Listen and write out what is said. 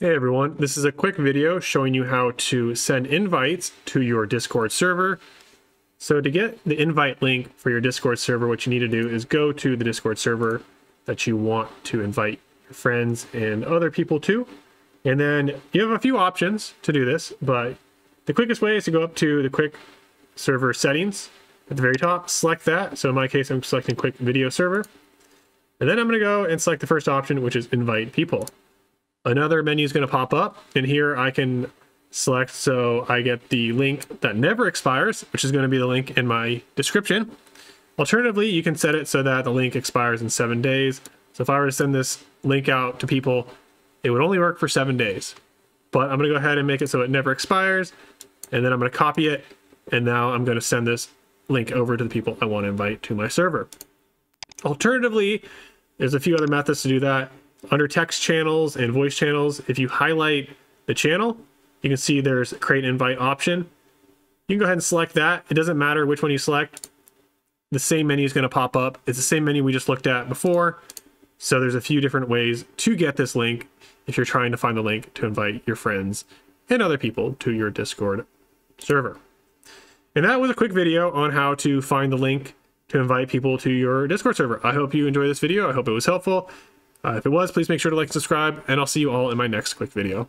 Hey everyone, this is a quick video showing you how to send invites to your Discord server. So to get the invite link for your Discord server, what you need to do is go to the Discord server that you want to invite your friends and other people to. And then you have a few options to do this, but the quickest way is to go up to the quick server settings at the very top, select that. So in my case, I'm selecting quick video server. And then I'm going to go and select the first option, which is invite people. Another menu is going to pop up, and here I can select so I get the link that never expires, which is going to be the link in my description. Alternatively, you can set it so that the link expires in 7 days. So if I were to send this link out to people, it would only work for 7 days. But I'm going to go ahead and make it so it never expires, and then I'm going to copy it, and now I'm going to send this link over to the people I want to invite to my server. Alternatively, there's a few other methods to do that. Under text channels and voice channels, if you highlight the channel, you can see there's create invite option. You can go ahead and select that. It doesn't matter which one you select. The same menu is going to pop up. It's the same menu we just looked at before. So there's a few different ways to get this link if you're trying to find the link to invite your friends and other people to your Discord server. And that was a quick video on how to find the link to invite people to your Discord server. I hope you enjoyed this video. I hope it was helpful. If it was, please make sure to like and subscribe, and I'll see you all in my next quick video.